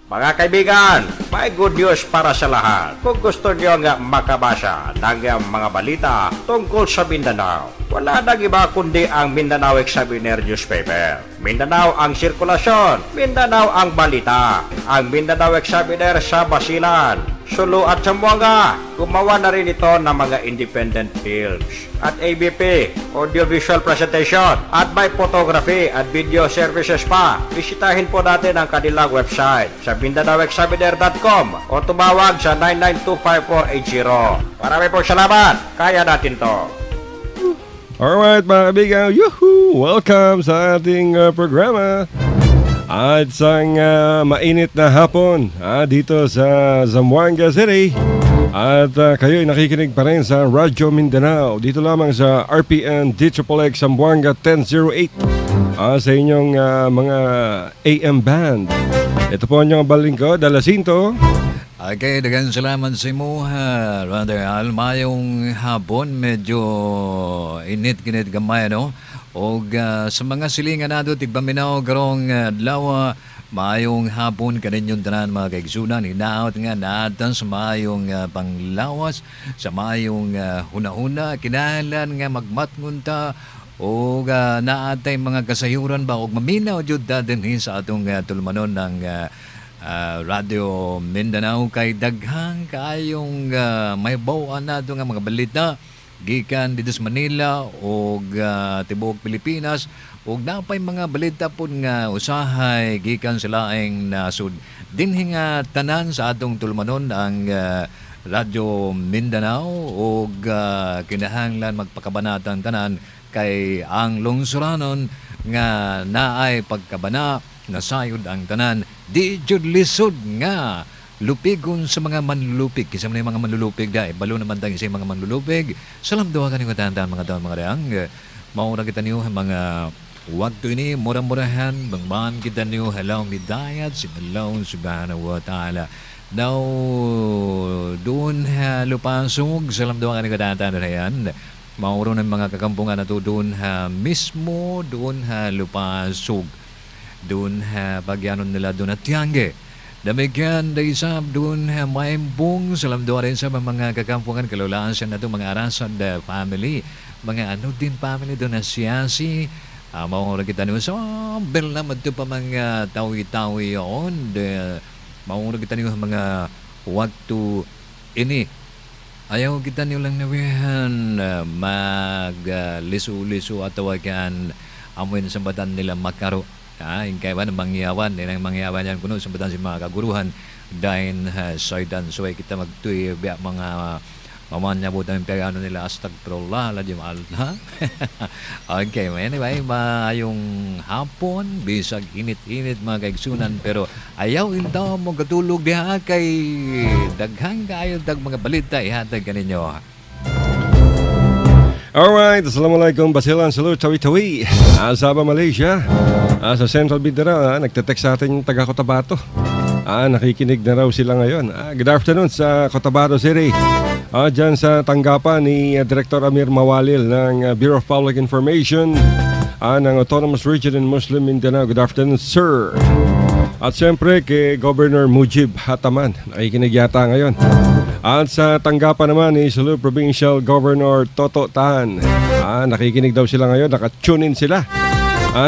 Mga kaibigan, may good news para sa lahat. Kung gusto nyo nga makabasa ng mga balita tungkol sa Mindanao, wala nang iba kundi ang Mindanao Examiner newspaper. Mindanao ang sirkulasyon, Mindanao ang balita. Ang Mindanao Examiner sa Basilan, Sulu at Zamboanga. Gumawa na rin ito ng mga independent films at ABP, audiovisual presentation, at may photography at video services pa. Bisitahin po natin ang kanilang website sa MindanaoExaminer.com o tumawag sa 9925480. Marami pong salamat. Kaya natin to. Alright mga kaibigan, yuhu! Welcome sa ating programa. At isang mainit na hapon dito sa Zamboanga City. At kayo'y nakikinig pa rin sa Radyo Mindanao dito lamang sa RPN DXXX Zamboanga 1008 sa inyong mga AM band. Ito po ang inyong balingkod, Dalasinto. Okay, dagan salamat sa imo, Brother Al. Mayong hapon, medyo init-kinit gamay, no? O sa mga silingan nato, tigpaminaw, garong adlaw, mayong hapon kaninyong tanan mga kaigsunan. Hinaot nga naatan sa mayong panglawas, sa mayong huna-huna, kinahalan nga magmatngunta, o naatay mga kasayuran ba, o maminaw jud dadinhin sa atong tulmanon ng Radio Mindanao kay daghang kaayong may bawaan nato nga mga balita gikan dito sa Manila o tibuok Pilipinas o napay mga balita po nga usahay gikan sa laing nasud dinhi nga tanan sa atong tulmanon ang Radio Mindanao o kinahanglan magpakabanatan tanan kay ang lungsuranon nga naay pagkabana nasayod ang tanan di jud lisod nga lupigon sa mga manlulupig kisa man mga manlulupig dai balo naman tang isa mga manlulupig salam duha kaning tanan mga taon mga reang maura kita niyo mga waktu ini murah-murahan bangman kita niyo halaw midayat si Allah subhanahu wa taala daw doon lupasog salam duha kaning tanan reyan maura ng mga kakampungan nato doon mismo doon lupasog doon pagyanon nila doon at Tiangge. Damigan day sab doon maimbong salam doon rin sa mga kakampungan kalulaan siya na itong mga Arasad family. Mga ano din family doon na siyasi. Maungulang kita niyo sa bel naman ito pa mga tawi-tawi yun. Maungulang kita niyo mga waktu ini. Ayaw kita niyo lang nawihan mag-lisu-lisu at tawagan amoy sa batan nila makaro. Kaya ba ng mangyawan ng mangyawan yan kuno sambatan si mga kaguruhan dahil soydan soy kita magtuy biya mga mamanya buta ng pagano nila astagfirullah lajim Allah. Okay, anyway, mayong hapon bisag init-init mga kaigsunan pero ayaw intaw mo katulog diha kay daghang kaayo dag mga balita ihatag kaninyo. Alright, assalamualaikum, basilan, salute, tawi-tawi. Sabah, Malaysia. Sa Central Mindanao, nagte-text sa atin yung taga Cotabato. Nakikinig na raw sila ngayon. Good afternoon sa Cotabato City. Diyan sa tanggapan ni Director Amir Mawalil ng Bureau of Public Information ng Autonomous Region in Muslim Mindanao. Good afternoon, sir. At siyempre kay Governor Mujib Hataman. Nakikinig yata ngayon. At sa tanggapan naman ni Sulu Provincial Governor Toto Tan. Nakikinig daw sila ngayon, nakatune in sila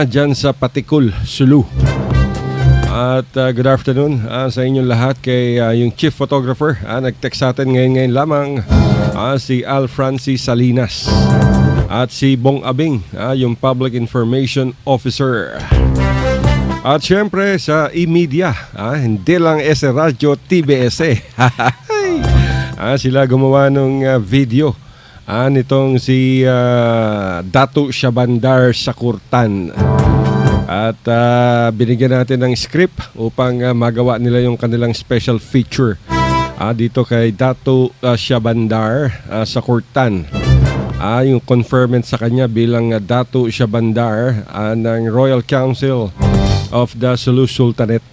dyan sa Patikul, Sulu. At good afternoon sa inyong lahat kay yung Chief Photographer. Nag-text sa atin ngayon lamang si Al Francis Salinas. At si Bong Abing, yung Public Information Officer. At syempre sa e-media, hindi lang S Radio, TBS sila gumawa ng video nitong si Datu Shabandar Sakurtan. At binigyan natin ng script upang magawa nila yung kanilang special feature dito kay Datu Shabandar Sakurtan. Yung conferment sa kanya bilang Datu Shabandar ng Royal Council of the Sulu Sultanate.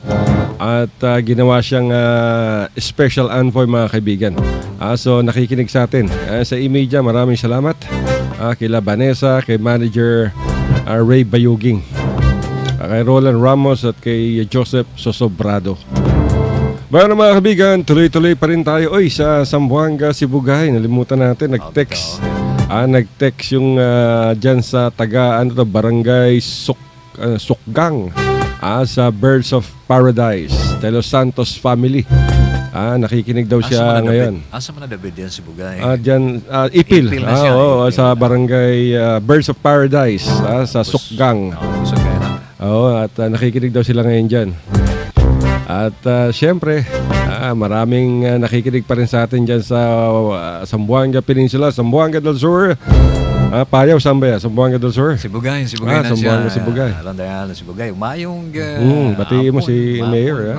At ginawa siyang special envoy mga kaibigan. So nakikinig sa atin sa e-media. Maraming salamat kila Vanessa, kay Manager Ray Bayuging, kay Roland Ramos at kay Joseph Sosobrado. Bueno mga kaibigan, tuloy-tuloy pa rin tayo sa Zamboanga, Sibugay. Nalimutan natin, nag-text. Nag-text yung dyan sa Barangay Sukgang. Sa Birds of Paradise, De Los Santos family. Nakikinig daw siya ngayon. Asa man na David yan, Sibugay? Dyan, Ipil. Ipil na siya. Sa Barangay Birds of Paradise, sa Sukgang. Sukgang na. At nakikinig daw sila ngayon dyan. At syempre, maraming nakikinig pa rin sa atin dyan sa Zamboanga Peninsula, Zamboanga del Sur. Payaw, saan ba yan? Zamboanga del Sur? Sibugay na Zamboanga, siya. Sibugay. Sibugay. Mayong batiin mo si Mayor.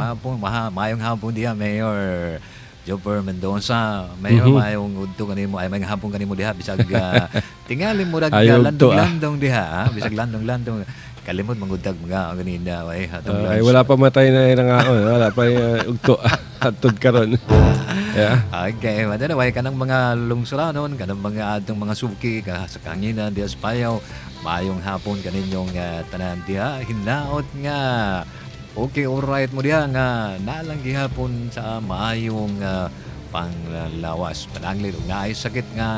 Mayong hapon diha, Mayor Jopper Mendoza. Mayor, mayong udto kanimo, ay mayong hapon kanimo diha, bisag tingali mo landong-landong diha, bisag landong-landong. Kalimot mangudag mga ganina ay wala pa matay na nga wala pa ugto atod karon. Okay, madala way kanang mga lungsuranon, kanang mga adtong mga suki sa kanginan diha sa Payaw. Mayong hapon kaninyong tanan diha, hinaot nga. Okay, alright mo diha nga nalang gihapon sa maayong panglawas. Pananglit nga ay sakit nga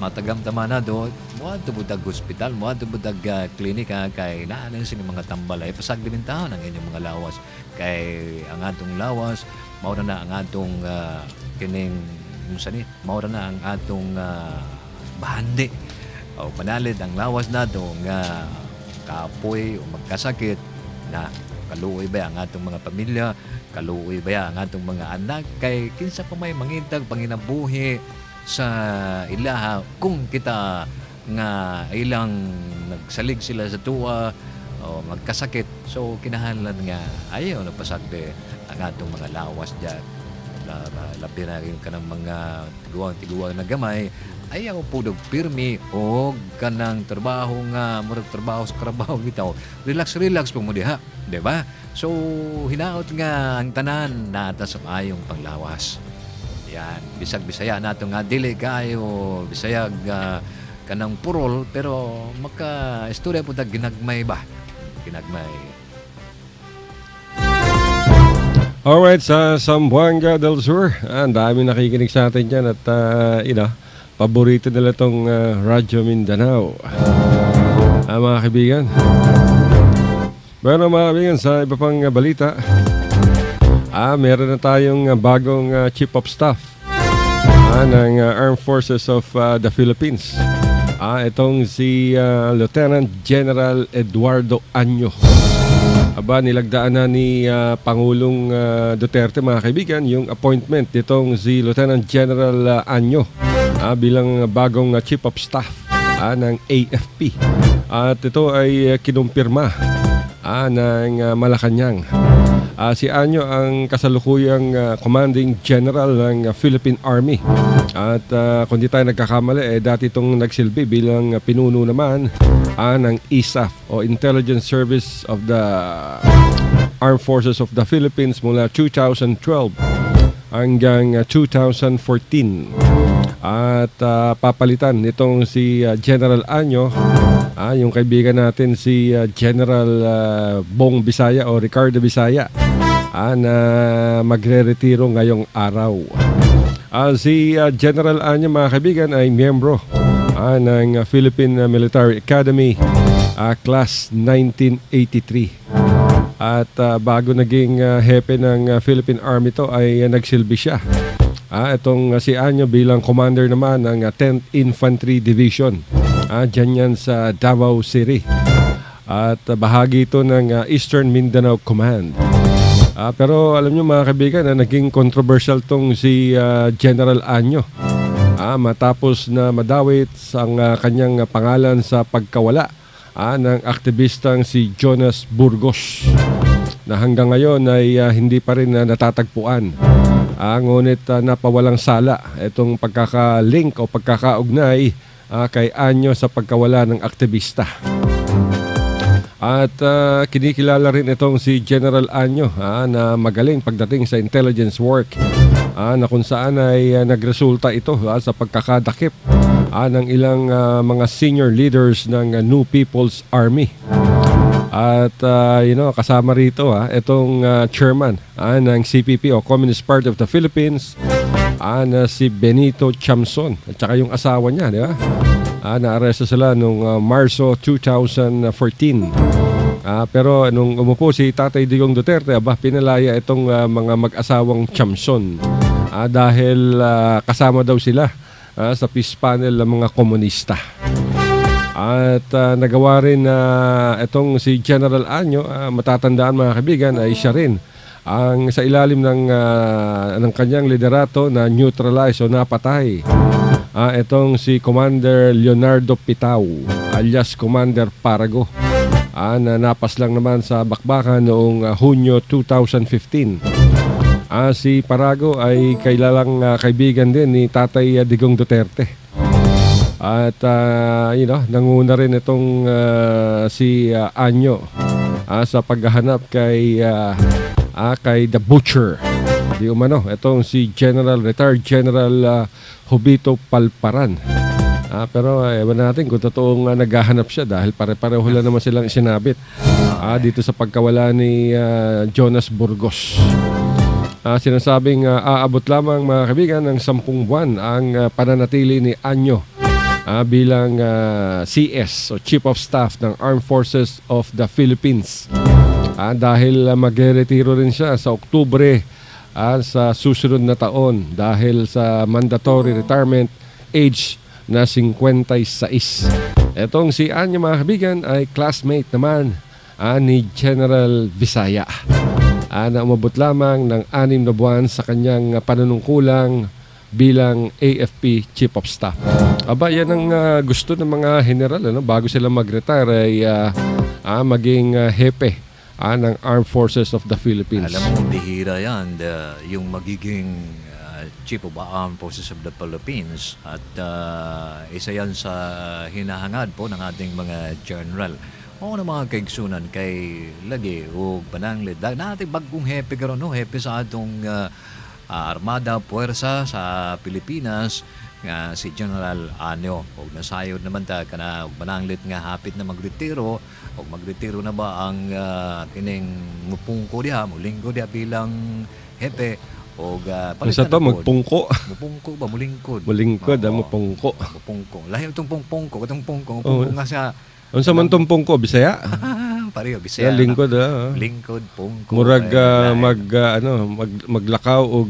matagamtama na do, muad budag hospital, muad budag klinika kay naanan sini mga tambal ay pasaglimentahan ang inyong mga lawas kay ang atong lawas mao na ang atong kining mao na ang atong bahandi o panalid ang lawas nato nga kapoy o magkasakit na kaluoy ba ang atong mga pamilya, kaluoy ba ang atong mga anak kay kinsa pa may mangitag panginabuhi sa ilaha kung kita nga ilang nagsalig sila sa tuwa o magkasakit, so kinahanglan nga ayaw nagpasagde ang atong mga lawas dyan labi na rin kanang mga tiguang na gamay ayaw pudog pirmi o kanang trabaho nga murag trabaho sa karabaho bitaw relax po mo diha, diba? So hinaot nga ang tanan nata sa ayong panglawas. Yan, bisag Bisaya nato nga dili kayo Bisayag kanang purol pero maka istorya po ginagmay ba? Ginagmay. Alright, sa Zamboanga del Sur, ang dami nakikinig sa atin dyan at paborito nila itong Radyo Mindanao. Mga kaibigan. Pero mga kaibigan, sa iba pang balita, meron na tayong bagong Chief of Staff ng Armed Forces of the Philippines. Itong si Lieutenant General Eduardo Año. Nilagdaan na ni Pangulong Duterte, mga kaibigan, yung appointment nitong si Lieutenant General Año bilang bagong Chief of Staff ng AFP. At ito ay kinumpirma ng Malacanang. Si Año ang kasalukuyang Commanding General ng Philippine Army. At kung di tayo nagkakamali, dati itong nagsilbi bilang pinuno naman ng ISAF o Intelligence Service of the Armed Forces of the Philippines mula 2012 hanggang 2014. At papalitan nitong si General Año, yung kaibigan natin si General Bong Bisaya o Ricardo Bisaya na magre-retiro ngayong araw. Si General Año, mga kaibigan, ay miyembro ng Philippine Military Academy Class 1983. At bago naging hepe ng Philippine Army to ay nagsilbi siya. Itong si Año bilang commander naman ng 10th Infantry Division. Diyan yan sa Davao City. At bahagi ito ng Eastern Mindanao Command. Pero alam nyo, mga kaibigan, naging controversial tong si General Año. Matapos na madawit ang kanyang pangalan sa pagkawala ng aktivistang si Jonas Burgos na hanggang ngayon ay hindi pa rin natatagpuan. Ngunit napawalang sala itong pagkaka-link o pagkakaugnay kay Año sa pagkawala ng aktivista. At kinikilala rin itong si General Año na magaling pagdating sa intelligence work na kung saan ay nagresulta ito sa pagkakadakip ng ilang mga senior leaders ng New People's Army. At kasama rito itong chairman ng CPP o Communist Party of the Philippines, na si Benito Chamson at saka yung asawa niya, di ba? Naaresto sila noong Marso 2014. Pero nung umupo si Tatay Digong Duterte, pinalaya itong mga mag-asawang Chamson dahil kasama daw sila sa peace panel ng mga komunista. At nagawa rin itong si General Año, matatandaan mga kaibigan, ay siya rin ang sa ilalim ng kanyang liderato na neutralize o napatay itong si Commander Leonardo Pitao alias Commander Parago, na napas lang naman sa bakbakan noong Hunyo 2015. Si Parago ay kailalang kaibigan din ni Tatay Digong Duterte. At nanguna rin itong si Año sa paghahanap kay The Butcher. Di umano, itong si retired General Jovito Palparan. Pero ewan natin kung totoong naghahanap siya dahil pare-pareho lang naman silang isinabit dito sa pagkawala ni Jonas Burgos. Sinasabing aabot lamang mga kaibigan ng 10 buwan ang pananatili ni Año bilang CS o Chief of Staff ng Armed Forces of the Philippines. Dahil magre-retiro rin siya sa Oktubre sa susunod na taon dahil sa mandatory retirement age na 56. Etong si Año mga kaibigan ay classmate naman ni General Visaya, na umabot lamang ng 6 na buwan sa kanyang panunungkulang bilang AFP Chief of Staff. Yan ang gusto ng mga general bago sila mag-retire ay maging hepe ng Armed Forces of the Philippines. Alam mo, bihira yan, yung magiging Chief of Armed Forces of the Philippines, at isa yan sa hinahangad po ng ating mga general. Oo na mga kaigsunan kay lagi o pananglit. Natin bagong hepe karon, hepe sa atong Armada, Puwersa sa Pilipinas, nga si General Año. O nasayod naman ta kana bananglit nga hapit na magretiro, o magretiro na ba ang kining mupungko diha, mulingkod diha bilang hepe, o palitan to magpungko. Mupungko ba mulingkod? Mulingkod mupungko. Mupungko. Lahi itong pungko, mupungko nga siya. Unsa man tong pungko, Bisaya? Pareho, Bisaya. Lingkod Lingkod, pungko. Murag maglakaw o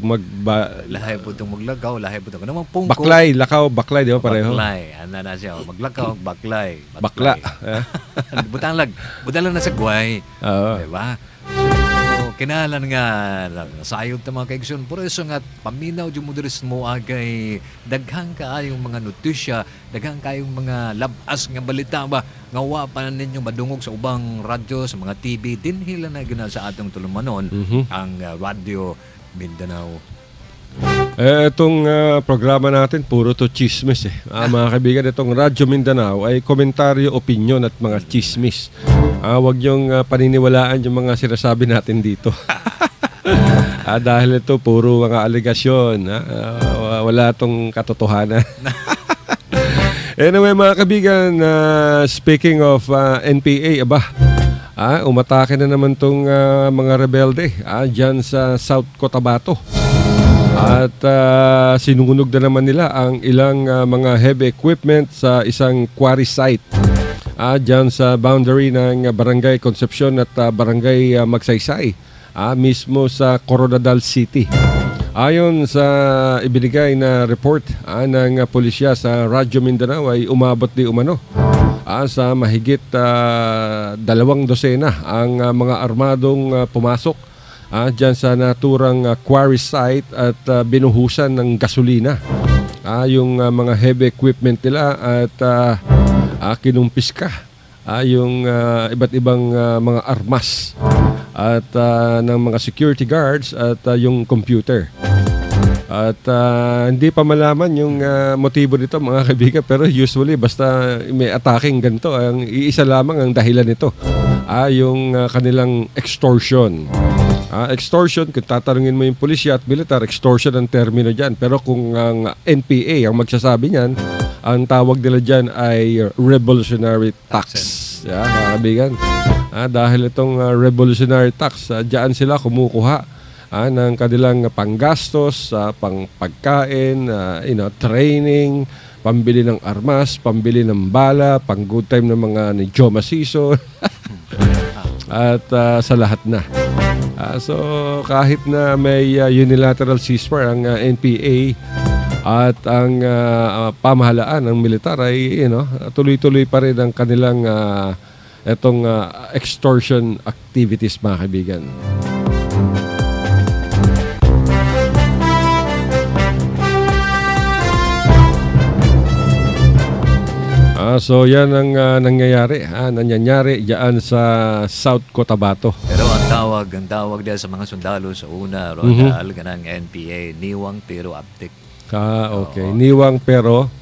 lahi po itong maglakaw, lahi po itong ano pungko. Baklay, lakaw, baklay, di ba pareho? Baklay, ana na siya. Maglakaw, baklay. Bakla. Butang lang na sa guway. Diba? Kinahalan nga nasayod ta mga kaigsoon, pero iso nga paminaw yung moderismo agay daghang kaayong mga notisya, daghang kaayong mga labas nga balita ba nga wa pa ninyo madungog sa ubang radyo, sa mga TV dinhila na gina sa atong tulumanon ang Radio Mindanao. Itong programa natin puro to chismis mga kaibigan, itong Radyo Mindanao ay komentaryo, opinyon at mga chismis. Huwag niyong paniniwalaan yung mga sinasabi natin dito. Dahil ito puro mga aligasyon, wala itong katotohanan. Anyway mga kaibigan, speaking of NPA, umatake na naman itong mga rebelde dyan sa South Cotabato. At sinunog na naman nila ang ilang mga heavy equipment sa isang quarry site dyan sa boundary ng Barangay Concepcion at Barangay Magsaysay, mismo sa Coronadal City. Ayon sa ibinigay na report ng pulisya sa Radyo Mindanao ay umabot di umano sa mahigit 200 ang mga armadong pumasok dyan sa naturang quarry site at binuhusan ng gasolina yung mga heavy equipment nila at kinumpiska yung iba't ibang mga armas at ng mga security guards at yung computer. At hindi pa malaman yung motibo nito mga kaibigan, pero usually basta may attacking ganito, ang iisa lamang ang dahilan nito, yung kanilang extortion. Extortion, kung tatanungin mo yung pulisya at militar, extortion ang termino dyan. Pero kung ang NPA ang magsasabi niyan, ang tawag nila dyan ay revolutionary tax. Mga kaibigan. Dahil itong revolutionary tax, diyan sila kumukuha ng kanilang panggastos, pangpagkain, training, pambili ng armas, pambili ng bala, pang good time ng mga ni Joma Season, at sa lahat na. So kahit na may unilateral ceasefire ang NPA at ang pamahalaan ng militar ay tuloy-tuloy pa rin ang kanilang itong extortion activities, mga kaibigan. So yan ang nangyayari diyan sa South Cotabato. Pero ang tawag diyan sa mga sundalo sa una, Ronald, kanang NPA, niwang pero abtik. Okay. Niwang pero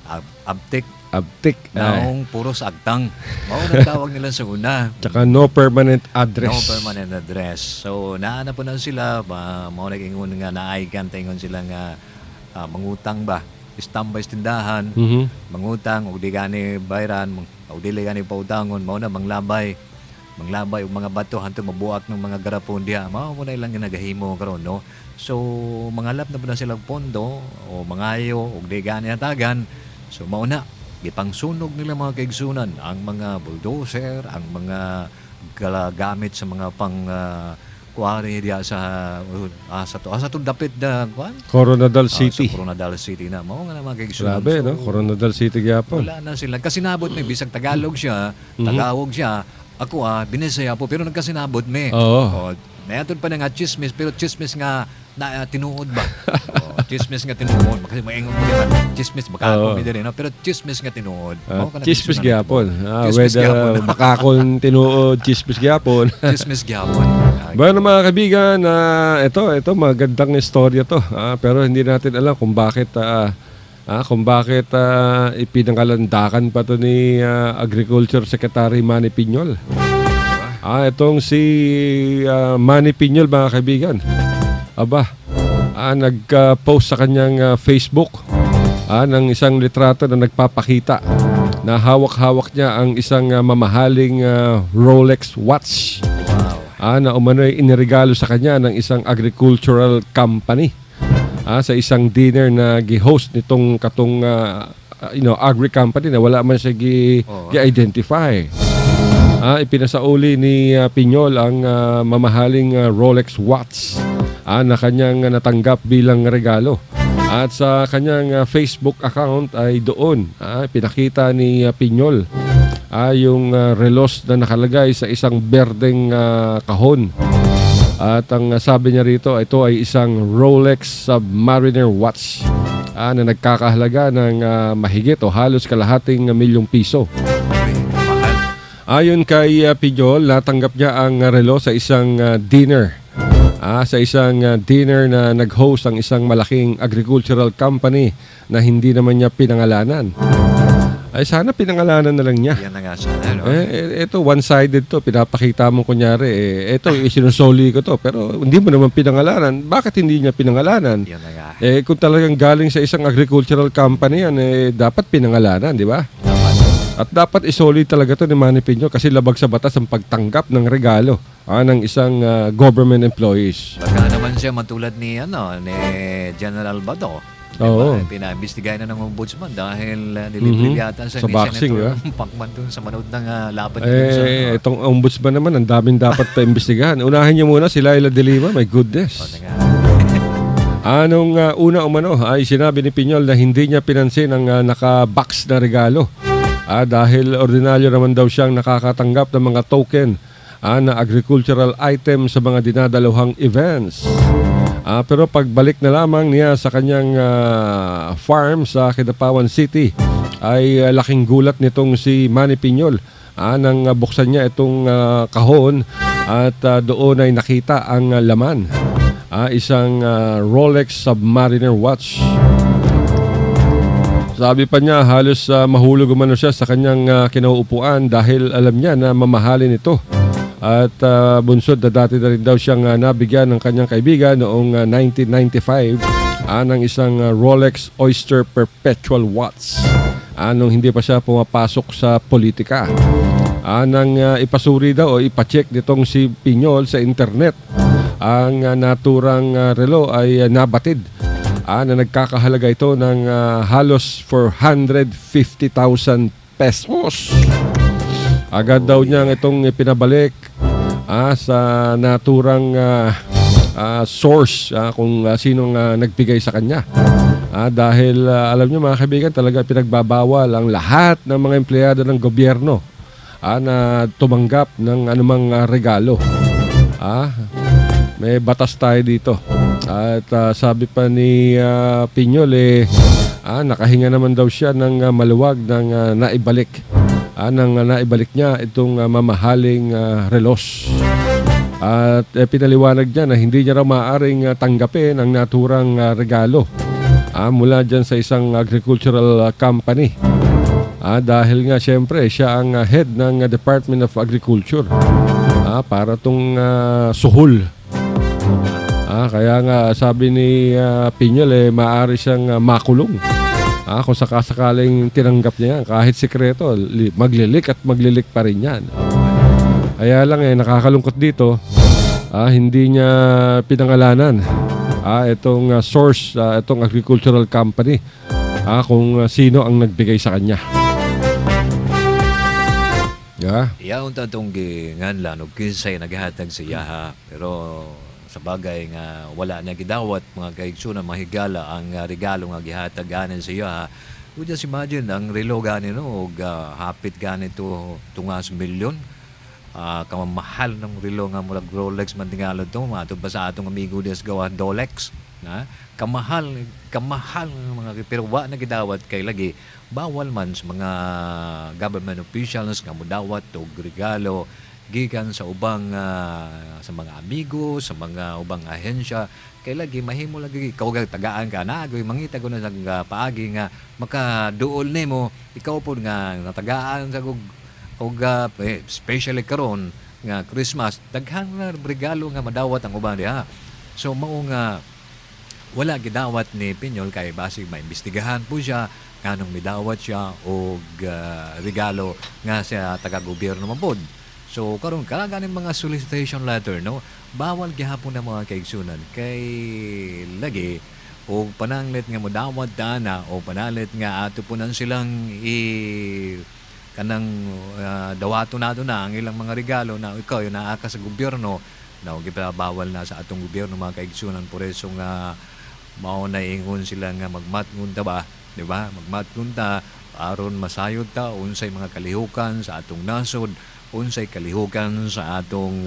abtik. Naong puros agtang. Mao na tawag nila sa una. Tsaka no permanent address. No permanent address. So naana po na sila, mao nag-ingon nga naaykan tingon sila nga mangutang ba. Istambay sa tindahan, mangutang, o di gani bayran, o di gani pautangon, mao na manglabay og mga bato hanto mabuak ng mga garapon diha. Mao mo na ilang ginagahimo karon, no? So mangalap na po na sila pondo o mangayo og di gani hatagan. So mao na gipangsunog nila mga kaigsunan ang mga bulldozer, ang mga gamit sa mga pang kuwari diya sa tong dapit da Coronadal City. Sa Coronadal City na. Mao nga na mga kaigsunan. Grabe, no? Coronadal City gyapon. Wala na sila. Kasinabot may bisag Tagalog siya, Tagawog siya. Ako Binisaya po, pero nagkasinabot me. Oo. Mayatod pa na nga chismis, pero chismis nga na tinuod ba? Chismis nga tinuod. Kasi maingon mo diba, chismis baka ako mi diri, no? Pero chismis nga tinuod. Chismis gyapon. Whether makakon tinuod, chismis gyapon. Chismis gyapon. Bueno, mga kaibigan, ito magandang istorya to. Pero hindi natin alam kung bakit ipinangalandakan pa to ni Agriculture Secretary Manny Piñol. Itong si Manny Piñol, mga kaibigan. Nag-post sa kanyang Facebook ng isang litrato na nagpapakita na hawak-hawak niya ang isang mamahaling Rolex watch. Na umano'y iniregalo sa kanya ng isang agricultural company sa isang dinner na gi-host nitong agri company na wala man siya gi-identify. Ipinasauli ni Piñol ang mamahaling Rolex watch na kanyang natanggap bilang regalo. At sa kanyang Facebook account ay doon pinakita ni Piñol yung relos na nakalagay sa isang berdeng kahon. At ang sabi niya rito, ito ay isang Rolex Submariner watch na nagkakahalaga ng mahigit o halos kalahating milyong piso. Ayon kay Piñol, natanggap niya ang relo sa isang dinner. Sa isang dinner na nag-host ang isang malaking agricultural company na hindi naman niya pinangalanan. Ay sana pinangalanan na lang niya. Yan na nga sana, no? Ito one-sided to, pinapakita mo kunyari, ito isinusoli ko to, pero hindi mo naman pinangalanan. Bakit hindi niya pinangalanan? Yan na nga. Kung talagang galing sa isang agricultural company yan, dapat pinangalanan, di ba? At dapat isoli talaga to ni Manny Piñol kasi labag sa batas ang pagtanggap ng regalo ng isang government employees. Baka naman siya matulad ni General Bato. Oo. Pinaimbestigahan na ng ombudsman dahil nilibre yata sa boxing, Pacman dun sa manood ng laban. Itong ombudsman naman, ang daming dapat paimbestigahan. Unahin niyo muna si Laila de Lima, my goodness. Anong una umano ay sinabi ni Piñol na hindi niya pinansin ang naka-box na regalo. Dahil ordinaryo naman daw siyang nakakatanggap ng mga token na agricultural item sa mga dinadaluhang events. Pero pagbalik na lamang niya sa kanyang farm sa Kidapawan City ay laking gulat nitong si Manny Piñol nang buksan niya itong kahon at doon ay nakita ang laman. Isang Rolex Submariner watch. Sabi pa niya halos mahulog umano siya sa kanyang kinauupuan dahil alam niya na mamahalin ito. At bunsod na dati na rin daw siyang nabigyan ng kanyang kaibigan noong 1995 ng isang Rolex Oyster Perpetual Watch nung hindi pa siya pumapasok sa politika. nang ipasuri daw o ipacheck nitong si Piñol sa internet. Ang naturang relo ay nabatid na nagkakahalaga ito ng halos 450,000 pesos. Agad daw niyang itong pinabalik sa naturang source kung sinong nagbigay sa kanya. Dahil alam niyo mga kaibigan, talaga pinagbabawal ang lahat ng mga empleyado ng gobyerno na tumanggap ng anumang regalo. May batas tayo dito. At sabi pa ni Piñol, nakahinga naman daw siya ng maluwag ng naibalik. Naibalik niya itong mamahaling relos. At pinaliwanag niya na hindi niya raw maaaring tanggapin ang naturang regalo mula dyan sa isang agricultural company. Dahil nga siyempre siya ang head ng Department of Agriculture. Para tong suhol. Kaya nga sabi ni Piñol, maaari siyang makulong. Kung sakasakaling tinanggap niya yan, kahit sikreto, maglilik at maglilik pa rin yan. Kaya lang nakakalungkot dito, hindi niya pinangalanan itong source, itong agricultural company, kung sino ang nagbigay sa kanya. Iyaon tatong nganlan og kinsay naghatag siya ha. Pero sa bagay nga wala na gidawat mga kaigsunan mahigala ang regalo nga gihatag ganin siya ha. Would just imagine ang relo ganin og hapit ganito tungas milyon. Kamamahal ng relo nga murag Rolex man tingala to matod pa sa atong amigo des gawa Rolex na kamahal ng mga pero wa na gidawat kay lagi bawal man sa mga government officials nga modawat og regalo gikan sa ubang sa mga amigo, sa mga ubang ahensya kay lagi mahimo lagi ikaw tagaan ka na agoy mangita ko na sa paagi nga makaduol nimo ikaw pod nga natagaan sa og especially karon nga Christmas daghang regalo nga madawat ang uban diha. So mao nga wala gidawat ni Piñol kay basig maimbestigahan po siya kanong midawat siya og regalo nga sa taga-gobyerno mabod. So karon ganing mga solicitation letter no bawal gihapon na mga kaigsunan kay lagi og pananglit nga modawat dana o panalit nga ato punan silang kanang dawato nato na ang ilang mga regalo na ikaw yung naaka sa gobyerno na gipabawal na sa atong gobyerno mga kaigsunan por eso nga mao na ingon sila nga magmatngon ta ba di ba magmatngon ta aron masayod ta unsay mga kalihukan sa atong nasod unsay kalihukan sa atong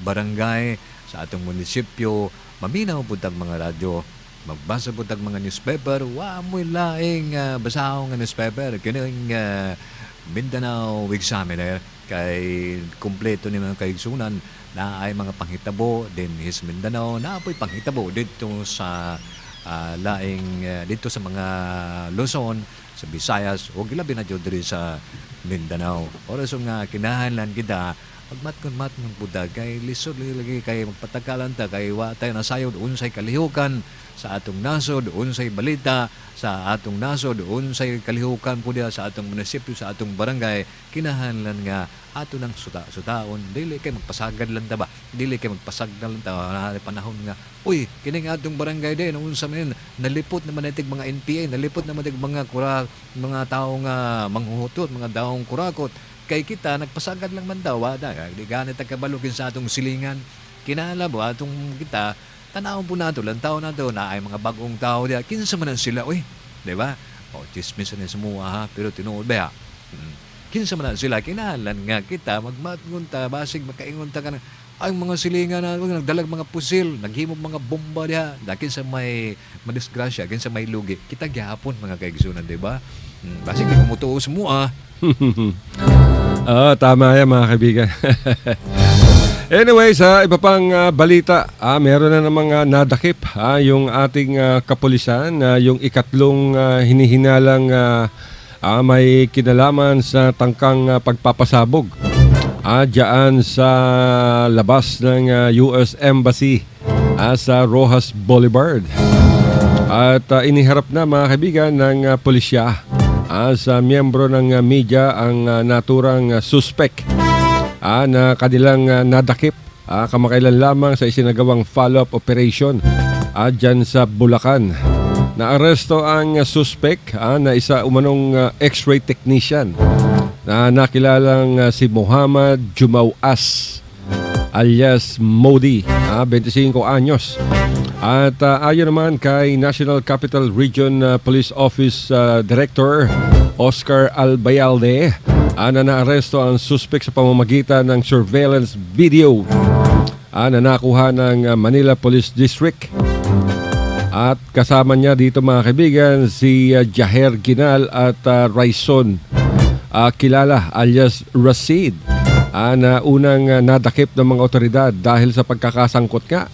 barangay sa atong munisipyo maminaw pud tag mga radyo magbasa pud tag mga newspaper wa moy laing basahon nga newspaper kining Mindanao Examiner kay kumpleto ni mga kaigsunan na ay mga panghitabo din his Mindanao na apoy panghitabo dito sa laing dito sa mga Luzon sa Visayas o gilabi na jud diri sa Mindanao. Oras nga kinahanglan kita magmatkon-matkon puda kay lisod lagi kay magpatagalan ta kay wa tayo nasayod unsay kalihukan sa atong nasod, unsay balita sa atong nasod, unsay kalihukan po sa atong munisipyo, sa atong barangay, kinahanglan nga ato nang suta-sutaon, dili kay magpasagad lang ta ba? Dili kay magpasagad lang ta na panahon nga, uy, kining atong barangay din, unsa man nalipot naman natig mga NPA, nalipot naman natig mga mga taong manghuhutot, mga taong kurakot, kay kita nagpasagad lang man daw, di ganit tagkabalugin sa atong silingan, kinahanglan atong kita tanawon po nato, lantaw nato na ay mga bagong tao diya. Kinsa man sila, uy, di ba? O, chismis na semua ha, pero tinuod ba ya? Kinsa man sila, kinahanglan nga kita, magmatngunta, basig, makaingunta ka na, ay mga silingan na, nagdalag mga pusil, naghimog mga bomba diya, dakin sa may madisgrasya, kinsa may lugi. Kita gyapon mga kaigsunan, di ba? Basig, di mamutuo semua. Tama yan mga kaibigan. Anyway, sa iba pang balita, meron na namang nadakip yung ating kapulisan, yung ikatlong hinihinalang may kinalaman sa tangkang pagpapasabog diyan sa labas ng US Embassy sa Rojas Boulevard. At iniharap na mga kaibigan ng pulisya sa miyembro ng media ang naturang suspect na kanilang nadakip kamakailan lamang sa isinagawang follow-up operation dyan sa Bulacan. Naaresto ang suspect na isa umanong x-ray technician na nakilalang si Muhammad Jumawas alias Modi, 25 anyos. At ayon naman kay National Capital Region Police Office Director Oscar Albayalde, na naaresto ang suspect sa pamamagitan ng surveillance video na nakuha ng Manila Police District. At kasama niya dito mga kaibigan si Jaher Ginal at Raison kilala alias Rashid, na unang nadakip ng mga otoridad dahil sa pagkakasangkot nga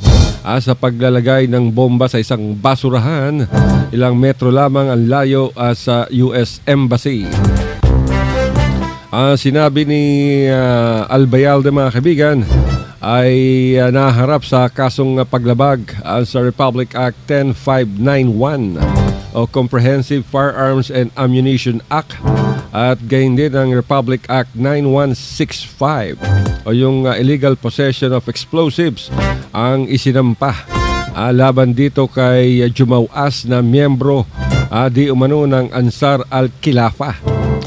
sa paglalagay ng bomba sa isang basurahan ilang metro lamang ang layo sa US Embassy. Sinabi ni Albayalde mga kaibigan ay naharap sa kasong paglabag sa Republic Act 10591 o Comprehensive Firearms and Ammunition Act at gayon din ang Republic Act 9165 o yung illegal possession of explosives ang isinampa laban dito kay Jumawas na miyembro di umano ng Ansar al-Khilafa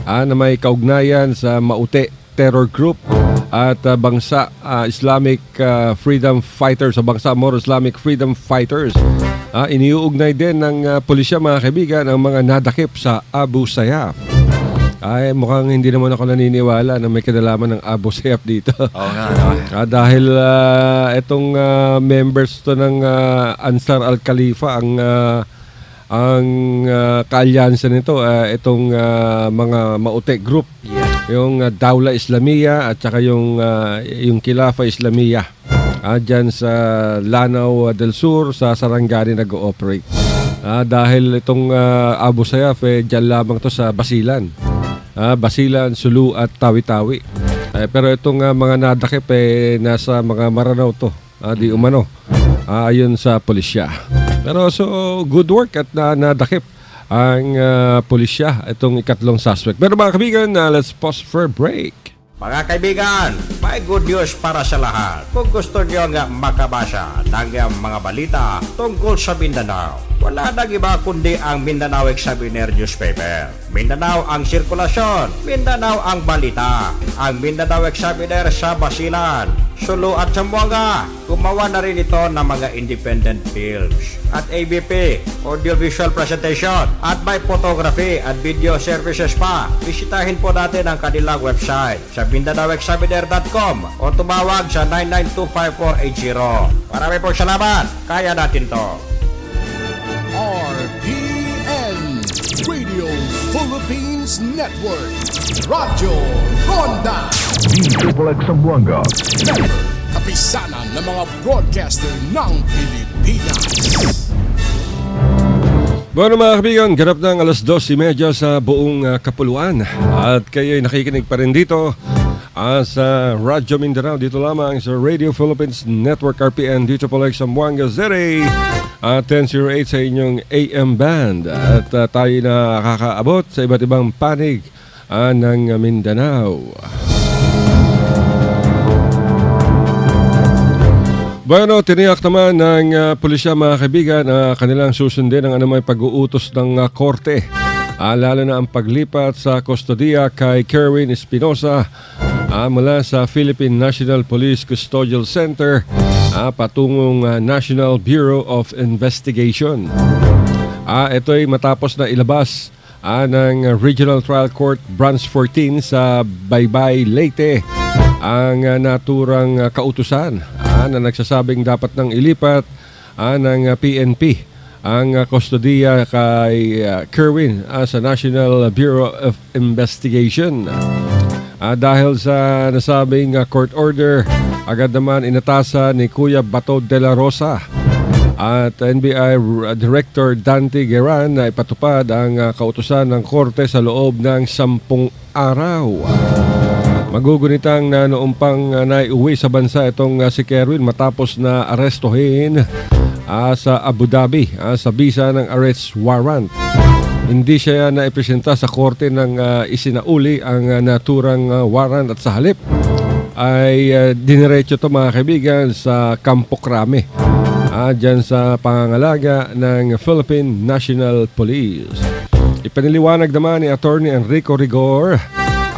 na may kaugnayan sa Maute Terror Group at bangsa Islamic Freedom Fighters o bangsa Moro Islamic Freedom Fighters. Iniuugnay din ng pulisya mga kaibigan ang mga nadakip sa Abu Sayyaf. Ay mukhang hindi naman ako naniniwala na may kinalaman ng Abu Sayyaf dito. Oo nga, no? Dahil itong members to ng Ansar al-Khalifa ang kaalyansa nito itong mga Maute Group. Yeah. Yung Dawla Islamiyya at saka yung Khilafa Islamiyya dyan sa Lanao del Sur sa Sarangani nag-ooperate. Dahil itong Abu Sayyaf dyan lamang to sa Basilan. Basilan, Sulu at Tawi-Tawi. Pero itong mga nadakip nasa mga Maranao to. Di umano. Ayon sa pulisya. Pero so good work at nadakip ang pulisya itong ikatlong suspect. Pero mga kaibigan, let's pause for a break. Mga kaibigan, may good news para sa lahat. Kung gusto nyo nga makabasa ng mga balita tungkol sa Mindanao, wala nang iba kundi ang Mindanao Examiner newspaper. Mindanao ang sirkulasyon, Mindanao ang balita. Ang Mindanao Examiner sa Basilan, Sulu at Zamboanga. Gumawa na rin ito ng mga independent films at ABP, audiovisual presentation at may photography at video services pa. Bisitahin po natin ang kanilang website sa MindanaoExaminer.com o tumawag sa 9925480. Marami pong salamat. Kaya natin to. RPN Radio Philippines Network Radyo Ronda Triple X Zamboanga. Kapisanan ng mga broadcaster ng Pilipinas. Bueno mga kaibigan, ganap ng 2:30 sa buong kapuluan. At kayo'y nakikinig pa rin dito sa Radyo Mindanao. Dito lamang sa Radio Philippines Network RPN Triple X Zamboanga ZA 1008 sa inyong AM band. At tayo na kakaabot sa iba't ibang panig ng Mindanao. Bueno, tiniyak naman ng pulisya mga kaibigan na kanilang susundin ang anumang pag-uutos ng korte. Lalo na ang paglipat sa kustodiya kay Kerwin Espinosa mula sa Philippine National Police Custodial Center patungong National Bureau of Investigation. Ito'y matapos na ilabas ng Regional Trial Court Branch 14 sa Baybay, Leyte ang naturang kautusan na nagsasabing dapat nang ilipat ng PNP ang kustodiya kay Kerwin sa National Bureau of Investigation. Dahil sa nasabing court order, agad naman inatasan ni Kuya Bato de la Rosa at NBI Director Dante Gueran na ipatupad ang kautusan ng korte sa loob ng 10 araw. Magugunitang na noong pang naiuwi sa bansa itong si Kerwin matapos na arestuhin sa Abu Dhabi sa bisa ng arrest warrant. hindi siya naipresenta sa korte ng isinauli ang naturang warrant at sa halip ay diniretso to mga kaibigan sa Campo Crame dyan sa pangangalaga ng Philippine National Police. Ipaniliwanag naman ni Attorney Enrico Rigor,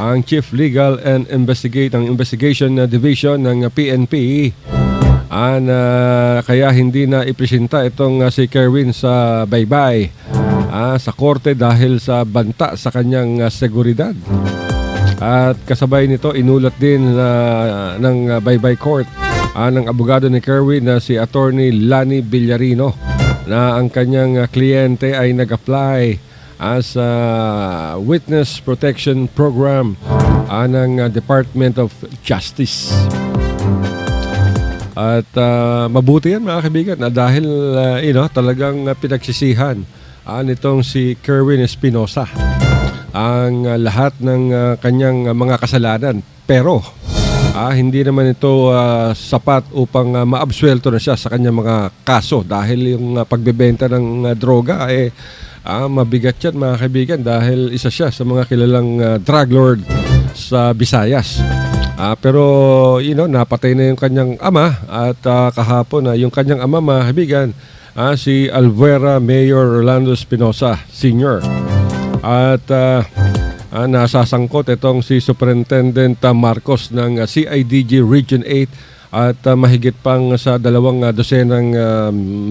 ang Chief Legal and Investigation Division ng PNP, kaya hindi na ipresenta itong si Kerwin sa baybay sa korte dahil sa banta sa kanyang seguridad. At kasabay nito, inulat din ng baybay court ng abogado ni Kerwin na si Attorney Lani Villarino na ang kanyang kliyente ay nag-apply as Witness Protection Program ng Department of Justice. At mabuti yan mga kaibigan na dahil talagang pinagsisihan nitong si Kerwin Espinosa ang lahat ng kanyang mga kasalanan. Pero hindi naman ito sapat upang maabsuelto na siya sa kanyang mga kaso dahil yung pagbebenta ng droga mabigat yan mga kaibigan dahil isa siya sa mga kilalang drug lord sa Visayas. Pero napatay na yung kanyang ama at kahapon yung kanyang ama mga kaibigan si Alvera Mayor Orlando Espinosa Sr. At nasasangkot itong si Superintendent Marcos ng CIDG Region 8 at mahigit pang sa 200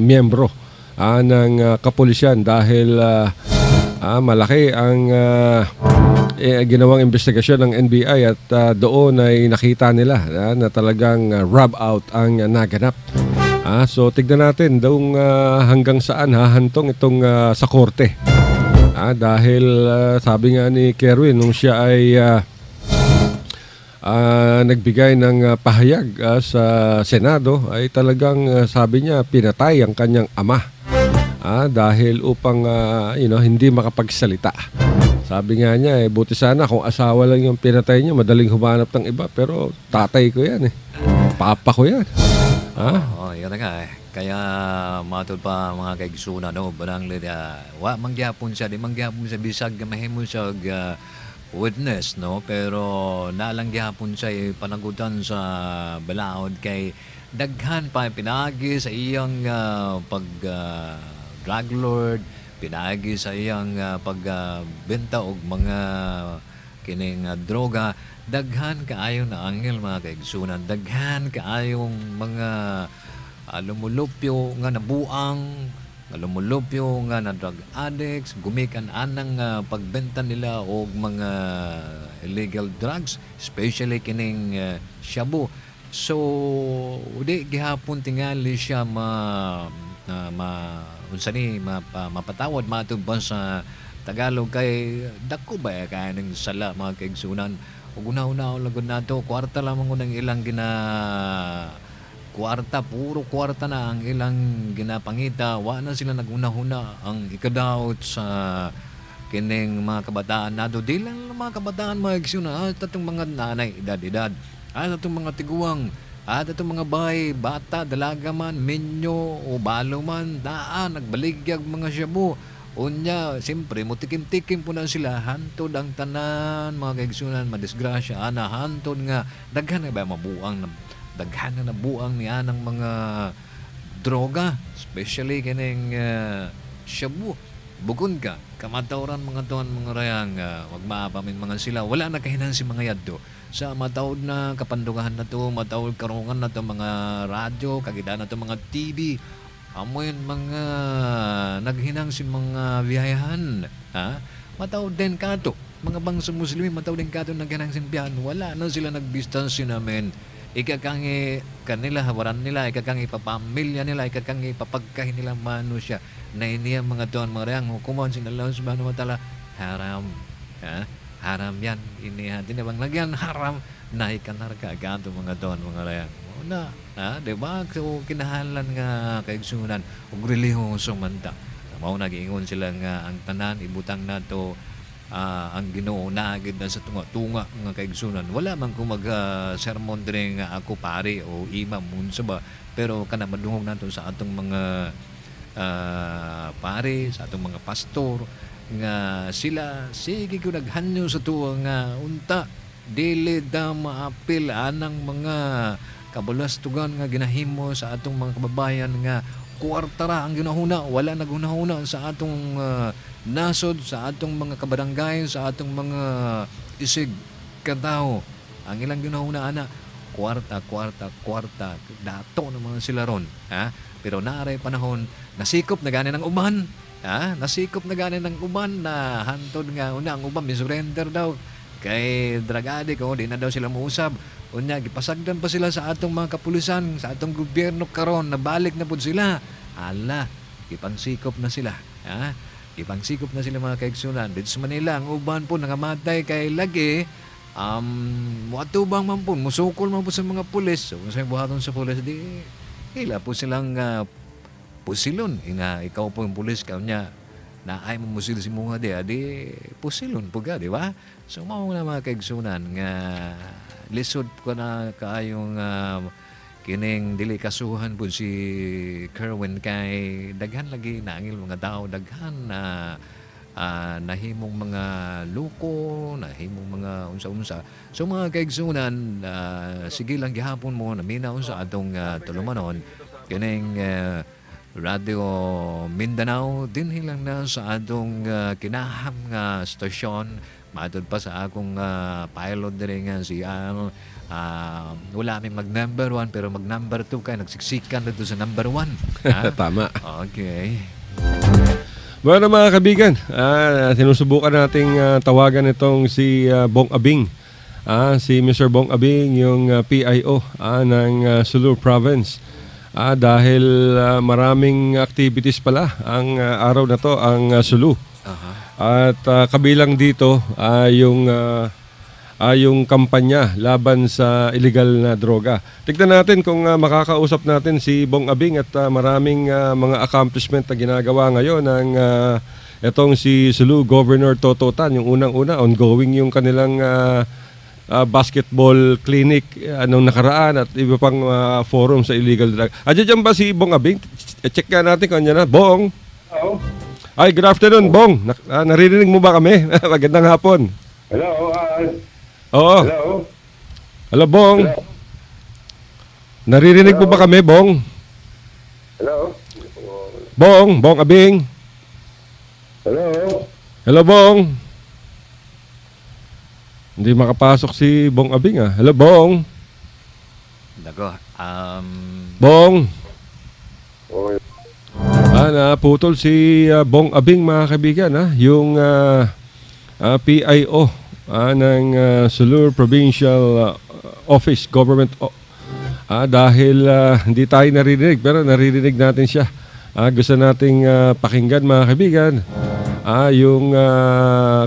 miyembro ng kapulisyan dahil malaki ang ginawang investigasyon ng NBI at doon ay nakita nila na talagang rob out ang naganap. So tignan natin daw hanggang saan hahantong itong sa korte. Dahil sabi nga ni Kerwin nung siya ay nagbigay ng pahayag sa Senado ay talagang sabi niya pinatay ang kanyang ama dahil upang hindi makapagsalita. Sabi nga niya buti sana kung asawa lang yung pinatay niya, madaling humanap ng iba, pero tatay ko yan papa ko yan. Yan nga kaya matod pa mga kaigsunan barang wa mangyapon siya di mangyapon siya bisag mahimo siya witness pero nalang gyapon siya panagutan sa balaod kay daghan pa pinagi sa iyang drug lord, pinagi sa iyang pagbenta og mga kining droga. Daghan kaayo na angel mga kaigsunan, daghan kaayong mga lumulupyo nga nabuang, lumulupyo nga na drug addicts, gumikan anang pagbenta nila og mga illegal drugs, especially kining shabu. So di gihapon tingali siya mapatawad matod ba sa Tagalog kay dako ba kaya ng sala mga kaigsunan. Ug una-una lagod nato kwarta lamang unang ilang kwarta, puro kwarta na ang ilang ginapangita. Wa na sila naguna-huna ang ikadaot sa kining mga kabataan nato. Di lang mga kabataan mga kaigsunan atong mga nanay edad-edad at atong mga tiguang at atong mga bahay, bata, dalaga man, menyo o balo man, nagbaligyag mga shabu. Unya, siyempre, mutikim-tikim po na sila, hantod ang tanan, mga kaigsunan, madisgrasya, hantod nga, daghan na ba mabuang, daghan na nabuang niya ng mga droga, especially kining shabu. Bugon ka, kamatauran mga tuan mga rayang, wag maapamin mga sila, wala na kahinan si mga yaddo. Sa mataod na kapandugahan na to, mataod karungan na to mga radyo, kagida na to mga TV, amoy mga naghinang si mga biyahan. Mataod din kato, mga bangsa Muslim, mataod din kato naghinang si biyahan. Wala na sila nagbistansi namin. Ikakangi kanila, hawaran nila, ikakangi papamilya nila, ikakangi papagkahin nila mano siya. Na iniya mga tuan mga rayang, hukuman sinalaw subhanahu wa ta'ala, haram. Haram yan. Inihatin na bang lagyan haram na ikanarka agato mga tuan mga rayang. Na, diba? So, kinahalan nga kaigsunan ug relihiyoso man ta. Mao nag-ingon sila nga ang tanan ibutang nato ang Ginoo naagid na sa tunga-tunga nga kaigsunan. Wala man ko mag-sermon dire nga ako pare o imam unsa ba, pero kana madungog nato sa atong mga pare, sa atong mga pastor nga sila sige ko naghanyo sa tuwa nga unta dili da maapil anang mga kabulastugan nga ginahimo sa atong mga kababayan nga kwartara ang ginahuna, wala nagunahuna sa atong nasod, sa atong mga kabarangay, sa atong mga isig katao. Ang ilang ginahuna ana kwarta, dato naman sila ron. Ha? Pero naaray panahon, nasikop na gani ng uban. Ha? Nasikop na gani ng uban na hantod nga una ang uban misurrender daw kay dragade ko di na daw sila muusab. Unya gipasagdan pa sila sa atong mga kapulisan, sa atong gobyerno karon, nabalik na pud sila. Ala, ipangsikop na sila. Ha? Ipangsikop na sila mga kaigsunan. Dito sa Manila, ang uban po nangamatay kay lagi muatubang man po, musukol man po sa mga pulis. So, kung sa'yo buhaton sa pulis, di hila po silang pusilon. Ikaw po yung pulis, kanya na ay mo musil si mga di pusilon po ka, di ba? So, maong na mga kaigsunan nga lisod ko na kaayong kining dili kasuhan po si Kerwin kay daghan lagi naangil mga tao, daghan na nahimong mga luko, nahimong mga unsa-unsa. So mga kaigsunan, sige lang gihapon mo naminaw sa atong tulumanon kining Radio Mindanao dinhi lang na sa atong kinaham nga stasyon. Matod pa sa akong pilot diri nga si Al. Wala may mag-number 1 pero mag-number 2 kay nagsiksikan dito sa number 1. Tama. Okay. Bueno mga kaibigan, sinusubukan nating tawagan itong si Bong Abing. Si Mr. Bong Abing, yung PIO ng Sulu Province. Dahil maraming activities pala ang araw na to, ang Sulu. At kabilang dito yung kampanya laban sa illegal na droga. Tignan natin kung makakausap natin si Bong Abing at maraming mga accomplishment na ginagawa ngayon ng itong si Sulu Governor Toto Tan. Yung unang-una, ongoing yung kanilang basketball clinic anong nakaraan at iba pang forum sa illegal drug. Diyan ba si Bong Abing? Check nga natin kung yan na. Bong? Hello? Ay, good afternoon, Bong. Naririnig mo ba kami? Magandang hapon. Hello? Oo. Hello? Hello, Bong. Hello? Naririnig mo ba kami, Bong? Hello? Bong Abing. Hello? Hello, Bong. Hindi makapasok si Bong Abing, Hello, Bong. Dago, Bong. Okay. Naputol si Bong Abing, mga kaibigan, yung PIO ng Sulu Provincial Office Government dahil hindi tayo naririnig pero naririnig natin siya. Gusto nating pakinggan, mga kaibigan, yung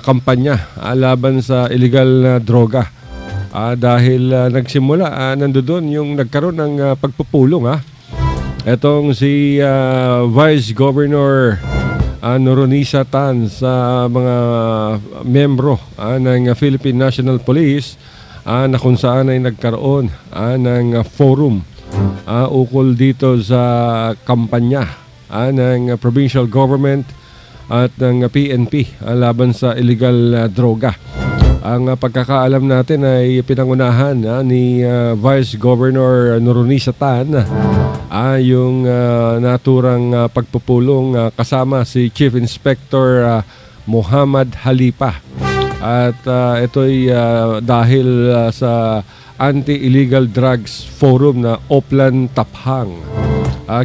kampanya laban sa illegal na droga. Dahil nagsimula nandoon yung nagkaroon ng pagpupulong etong si Vice Governor Noronisa Tan sa mga membro ng Philippine National Police na kung saan ay nagkaroon ng forum ukol dito sa kampanya ng provincial government at ng PNP laban sa illegal droga. Ang pagkakaalam natin ay pinangunahan ni Vice Governor Noronisa Tan yung naturang pagpupulong kasama si Chief Inspector Muhammad Halipa. At ito'y dahil sa Anti-Illegal Drugs Forum na Oplan Taphang.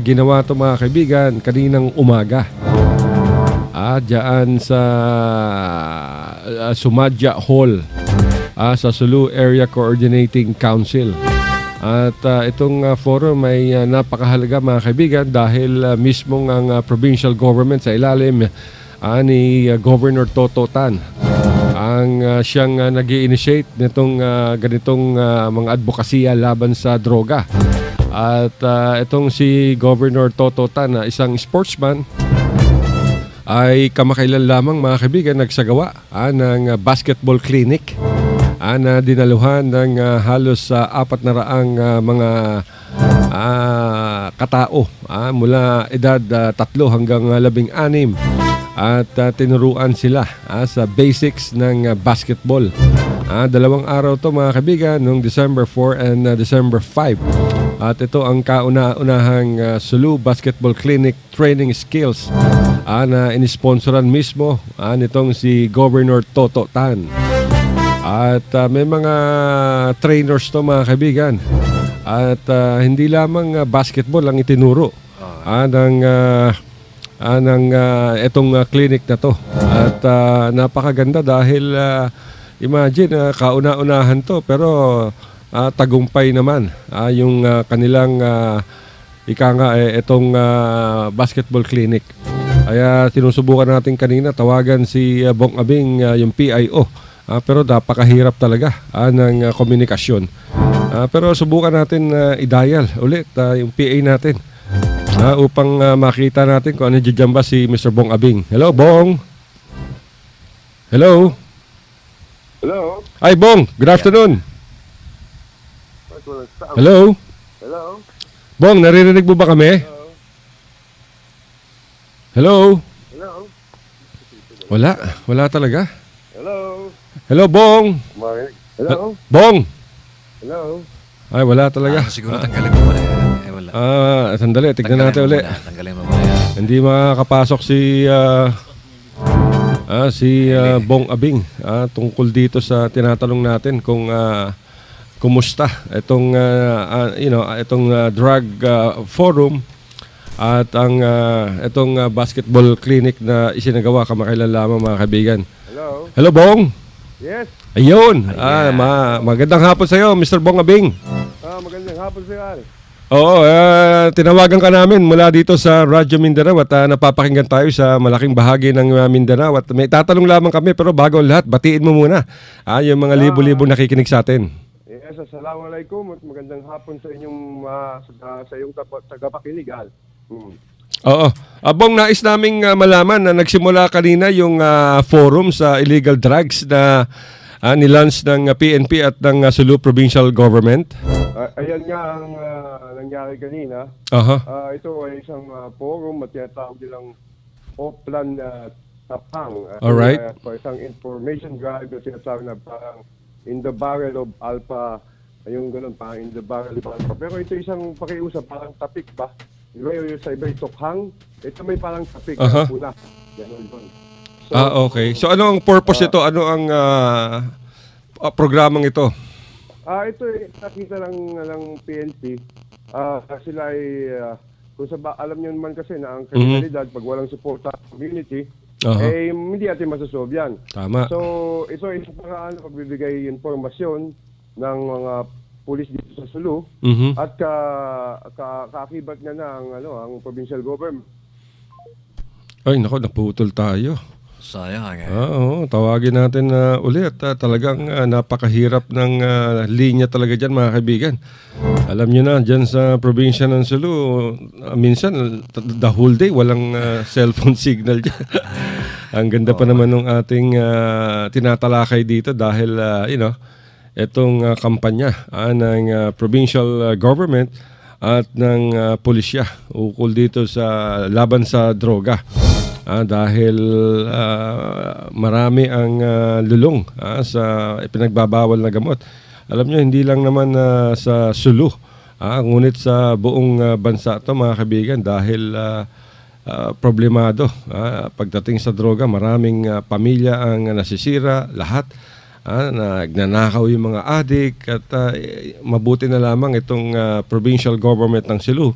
Ginawa ito, mga kaibigan, kaninang umaga. Diyan sa Sumadya Hall sa Sulu Area Coordinating Council. At itong forum ay napakahalaga, mga kaibigan, dahil mismong ang provincial government sa ilalim ni Governor Toto Tan ang siyang nag-i-initiate nitong ganitong mga advokasya laban sa droga. At itong si Governor Toto Tan, isang sportsman, ay kamakailan lamang, mga kaibigan, nagsagawa ng basketball clinic na dinaluhan ng halos 400 mga katao mula edad 3 hanggang 16 at tinuruan sila sa basics ng basketball. 2 araw to mga kaibigan, noong December 4 and December 5. At ito ang kauna-unahang Sulu Basketball Clinic Training Skills na inisponsoran mismo nitong si Governor Toto Tan. At may mga trainers to mga kaibigan. At hindi lamang basketball ang itinuro ng itong clinic na to. At napakaganda dahil imagine, kauna-unahan to pero tagumpay naman yung kanilang itong basketball clinic. Kaya sinusubukan natin kanina tawagan si Bong Abing, yung PIO. Pero napakahirap talaga ng komunikasyon. Pero subukan natin i-dial ulit yung PA natin upang makita natin kung ano dyan ba si Mr. Bong Abing. Hello, Bong! Hello! Hello? Ay, Bong! Good afternoon! Hello? Hello? Bong, naririnig mo ba kami? Hello? Hello? Wala talaga. Hello? Hello, Bong! Hello? Bong! Hello? Ay, wala talaga. Siguro tanggalin mo muna. Wala. Sandali, tignan natin ulit. Tanggalin mo muna. Hindi makakapasok si Bong Abing tungkol dito sa tinatanong natin kung kumusta itong drug forum at ang itong basketball clinic na isinagawa kamakailan lamang mga kaibigan. Hello? Hello, Bong. Yes? Ayun. Magandang hapon sa iyo, Mr. Bong Abing. Magandang hapon sir, Al. Oo, tinawagan ka namin mula dito sa Radyo Mindanao at napapakinggan tayo sa malaking bahagi ng Mindanao at may tatanong lamang kami pero bago ang lahat, batiin mo muna yung mga libo-libo nakikinig sa atin. Yes, assalamualaikum at magandang hapon sa inyong sa iyong tagapakinig, Al. Oo. Bong, nais naming malaman na nagsimula kanina yung forum sa illegal drugs na nilunch ng PNP at ng Sulu Provincial Government. Ayan nga ang nangyari kanina. Ito ay isang forum at tinatawag nilang Oplan Tapang. Alright. Isang information drive na tinatawag na parang in the barrel of alpha, yung ganun, parang in the barrel of alpha. Pero ito isang pakiusap, parang tapik ba? Yung sa iba itokhang, ito may parang tapik na pula. Ganun doon. So, okay. So ano ang purpose ito? Ano ang programang ito? Ito nakita ng PNP. Sila ay, alam nyo naman kasi na ang kriminalidad, pag walang suporta sa community, hindi natin masasolve yan. Tama. So, ito ay isang paraan pagbibigay informasyon ng mga pulis dito sa Sulu at kakibat na ang provincial government. Ay, nako, naputol tayo. Sayang Oo, tawagin natin ulit. Talagang napakahirap ng linya talaga dyan mga kaibigan. Alam nyo na, dyan sa probinsya ng Sulu, minsan the whole day walang cellphone signal dyan. Ang ganda pa naman ng ating tinatalakay dito dahil, itong kampanya ng provincial government at ng pulisya ukol dito sa laban sa droga. Dahil marami ang lulong sa ipinagbabawal na gamot. Alam nyo, hindi lang naman sa Sulu, ngunit sa buong bansa ito mga kaibigan dahil problemado. Pagdating sa droga, maraming pamilya ang nasisira, lahat. Nagnanakaw yung mga adik at mabuti na lamang itong provincial government ng Sulu.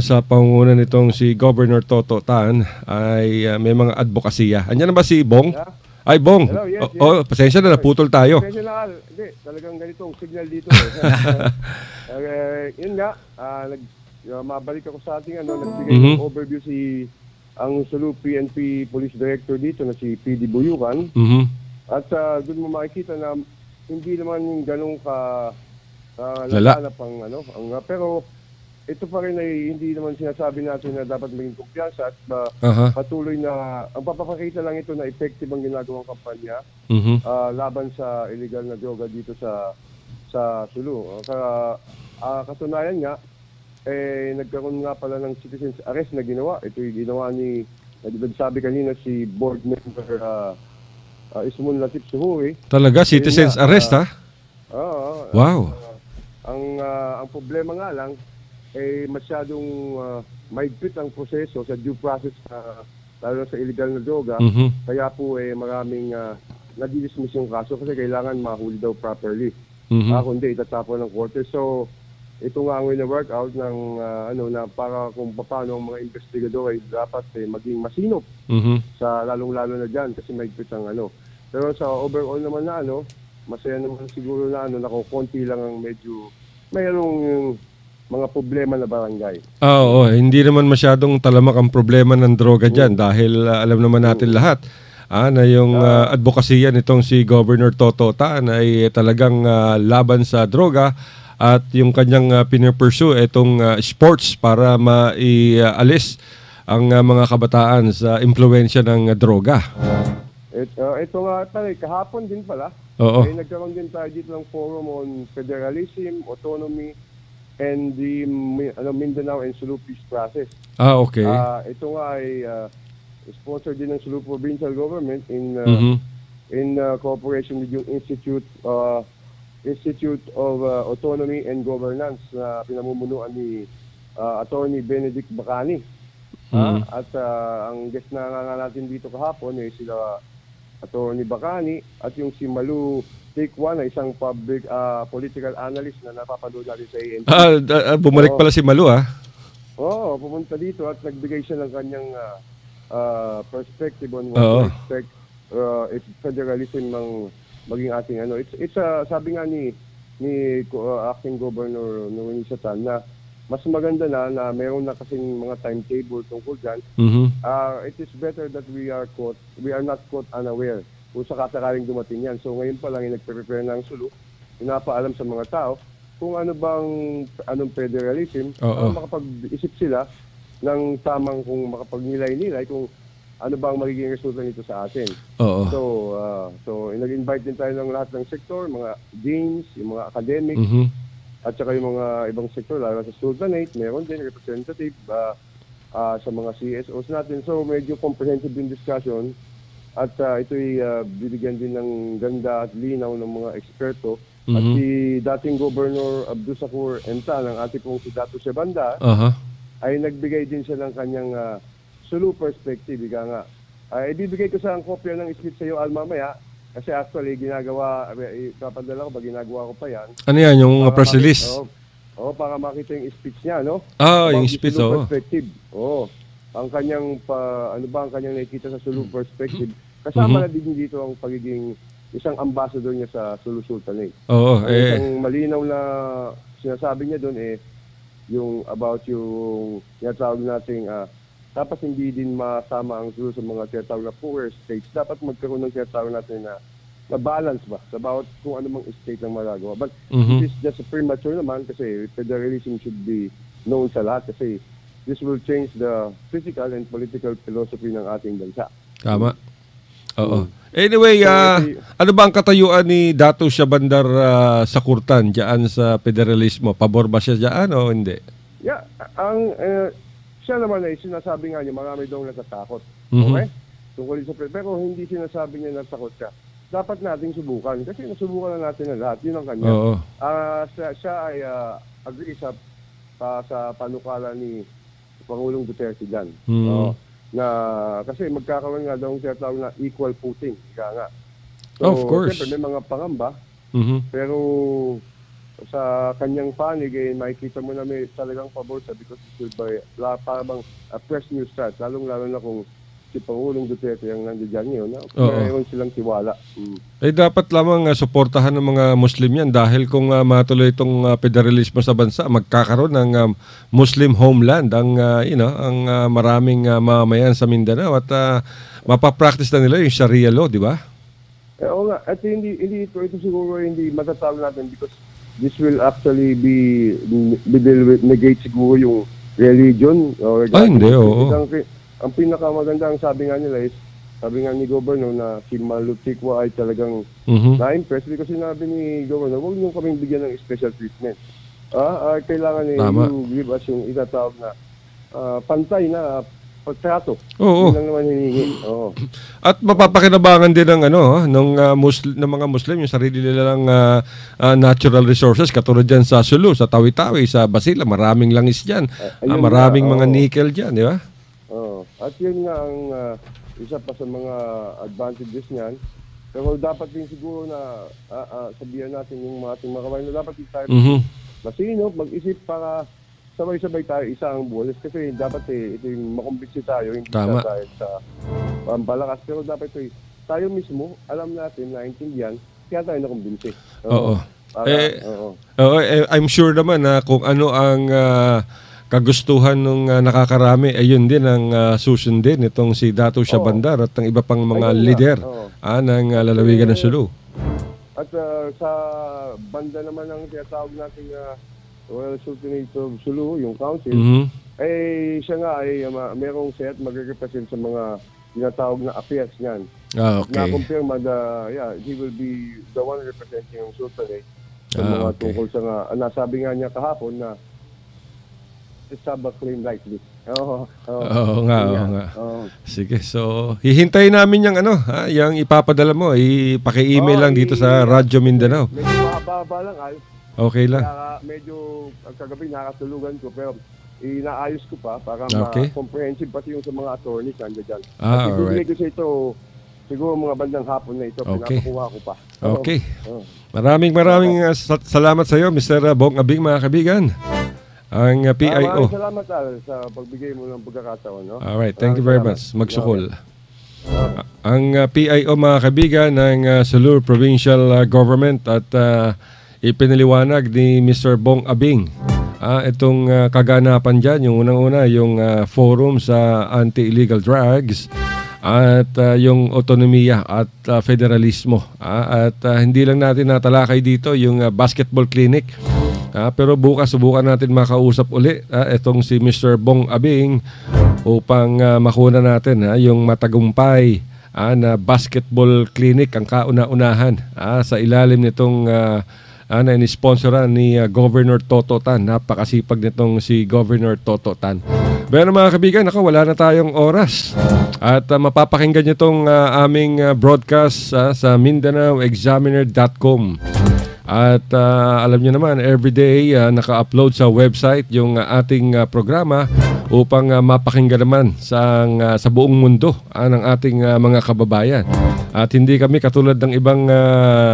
Sa pangunan nitong si Governor Toto Tan ay may mga advokasya. Andiyan na ba si Bong? Yeah. Ay, Bong. Hello, yes, yes. Pasensya na, naputol tayo. Pasensya na, Al. Hindi, talagang ganitong signal dito. Yun nga, mabalik ako sa ating nagbigay ng overview ang Sulu PNP Police Director dito na si PD Buyukan. At doon mo makikita na hindi naman yung ganong laganap pero ito pa rin ay hindi naman sinasabi natin na dapat maging kumpiyansa at patuloy na ang papapakita lang ito na effective ang ginagawang kampanya laban sa illegal na droga dito sa Sulu. Katunayan nga, nagkaroon nga pala ng citizens arrest na ginawa. Ito yung ginawa ni sabi kanina si board member Ismun Latif Suhuri. Talaga, citizens arrest ha? Oo. Wow. Ang problema nga lang, masyadong maigpit ang proseso sa due process lalo sa illegal na droga. Kaya po maraming nadi-dismiss yung kaso kasi kailangan mahuli daw properly. Kundi itatapon ng korte. So, ito nga ang wina-workout ng na para kung paano ang mga investigador ay dapat maging masinop sa lalong-lalo na dyan kasi maigpit ang Pero sa overall naman na masaya naman siguro na nakukunti lang ang medyo mayroong mga problema na barangay. Oo, hindi naman masyadong talamak ang problema ng droga dyan dahil alam naman natin lahat na yung advokasya nitong si Governor Toto Tan ay talagang laban sa droga at yung kanyang pinipursue itong sports para maialis ang mga kabataan sa impluwensya ng droga. Ito nga kahapon din pala. Oo. Nagkaroon din tayo dito ng forum on federalism, autonomy, and the Mindanao and Sulu Peace Process. Okay. Ito nga ay sponsor din ng Sulu Provincial Government in cooperation with yung Institute of Autonomy and Governance na pinamumunuan ni Attorney Benedict Bacani. At ang guest na nga natin dito kahapon ay sila Attorney Bacani at yung si Malu Tikwa na isang public political analyst na napapanood natin sa ANP. Bumalik pala si Malu Oo, pumunta dito at nagbigay siya ng kanyang perspective on what to expect if federalism ng maging ating It's sabi nga ni acting governor Noel Satan na mas maganda na mayroon na kasing mga timetable tungkol dyan. It is better that we are not caught unaware kung sakasakaling dumating yan. So ngayon pa lang nagpe-prepare ng Sulu, pinapaalam sa mga tao kung anong federalism, makapag-isip sila ng tamang kung makapag-nilay-nilay kung ano ba ang magiging resulta nito sa atin. So nag-invite din tayo ng lahat ng sektor, mga deans, yung mga academic, at saka yung mga ibang sektor, lalo sa Sultanate, meron din representative sa mga CSOs natin. So medyo comprehensive din discussion at ito'y bibigyan din ng ganda at linaw ng mga eksperto. At si dating Governor Abdul Sakur Enta ng ating pong si Dato Sebanda ay nagbigay din siya ng kanyang Sulu perspective, nga. Ibibigay ko sa ang kopya ng speech sa iyo, Al, mamaya. Kasi actually, kapadala ko ba, ginagawa ko pa yan. Ano yan, yung press release? Para makita yung speech niya, no? Yung speech, Sulu perspective. Ang kanyang, ang kanyang nakikita sa Sulu perspective. Kasama na din dito ang pagiging isang ambassador niya sa Sulu Sultanate. Isang malinaw na sinasabi niya doon yung about yung tinatawag nating dapat hindi din masama ang Sulu sa mga tinatawag na poorer states. Dapat magkaroon ng tinatawag natin na balance ba sa bawat kung ano mang state ang magagawa. But it is just premature naman kasi federalism should be known sa lahat kasi this will change the physical and political philosophy ng ating bansa. Tama. Anyway, ano ba ang katayuan ni Dato Syabandar sa Kurtan diyan sa federalismo? Pabor ba siya diyan o hindi? Yeah, siya naman ay sinasabi nga niya marami daw natatakot. Okay? Tungkol sa pero hindi sinasabi niya natatakot siya. Dapat nating subukan kasi nasubukan na natin ang lahat. Yun ang kanya. Siya ay agree sa panukala ni Pangulong Duterte dyan. Na kasi magkakaroon nga daw ang tinatawag na equal footing. Nga. So, of course. Siyempre may mga pangamba. Pero sa kanyang panig, makikita mo na may talagang pabor sa because it will be parang a fresh new start. Lalong-lalo na kung si Pangulong Duterte ang nandiyan ngayon. Mayroon silang tiwala. Dapat lamang suportahan ng mga Muslim yan dahil kung matuloy itong federalismo sa bansa, magkakaroon ng Muslim homeland ang maraming mamamayan sa Mindanao at mapapractice na nila yung Sharia law, di ba? Oo nga. At ito siguro hindi matatawag natin because this will actually be negate siguro yung religion. Hindi, oo. Ang pinakamaganda ang sabi nga nila is, sabi nga ni Governor na si Malu Tikwa ay talagang na-impress because sinabi ni Governor, huwag nyo kaming bigyan ng special treatment. Kailangan you give us yung itatawag na pantay pagtrato. Oo. Yun lang naman hinihingi. Oo. At mapapakinabangan din ng ng mga Muslim yung sarili nilang natural resources katulad diyan sa Sulu, sa Tawi-Tawi, sa Basila, maraming langis diyan. Maraming mga nickel diyan, di ba? Oo. At yun nga ang isa pa sa mga advantages niyan. Pero dapat din siguro na sabihan natin yung mga ating mga kabayan na dapat din tayo masinop, mag-isip para sabay-sabay tayo isang buwales kasi dapat ito yung makumbinsi tayo, hindi Tama. tayo sa pambalakas. Pero dapat tayo mismo, alam natin, naintindihan, kaya tayo nakumbinsi. Oo. Oo. I'm sure naman na kung ano ang kagustuhan ng nakakarami, ayun din ang susundin itong si Dato Syabandar at ang iba pang mga leader ng lalawigan ng Sulu. At sa banda naman ng tinatawag nating Royal Sultanate of Sulu, yung council, siya nga ay merong set magre-represent sa mga tinatawag na affairs niyan. Okay. Na-confirm he will be the one representing yung Sultanate sa mga tungkol sa nasabi nga niya kahapon na Sabah claim rightly. Oo nga. Sige, so hihintayin namin yung yung ipapadala mo, ipaki-email lang dito sa Radyo Mindanao. Medyo mahaba lang Okay lang. Kaya medyo kagabi nakatulugan ko pero inaayos ko pa para ma-comprehensive pati yung sa mga attorneys nandiyan dyan. At ibigay ko sa ito siguro mga bandang hapon na ito, pinapakuha ko pa. Okay. Maraming salamat sa iyo, Mr. Bong Abing, mga kaibigan. Ang PIO. Maraming salamat sa pagbigay mo ng pagkakataon. No? Alright, thank you very much. Magsukol. Ang PIO, mga kaibigan, ng Sulu Provincial Government at ipinaliwanag ni Mr. Bong Abing itong kaganapan dyan. Yung unang-una, yung forum sa anti-illegal drugs at yung otonomiya at federalismo. At hindi lang natin natalakay dito yung basketball clinic. Pero bukas subukan natin makausap uli itong si Mr. Bong Abing upang makuna natin yung matagumpay na basketball clinic ang kauna-unahan sa ilalim nitong na inisponsoran ni Governor Toto Tan. Napakasipag nitong si Governor Toto Tan. Pero mga kaibigan, wala na tayong oras. At mapapakinggan nyo itong aming broadcast sa MindanaoExaminer.com. At alam nyo naman, everyday naka-upload sa website yung ating programa upang mapakinggan naman sa buong mundo ng ating mga kababayan. At hindi kami katulad ng ibang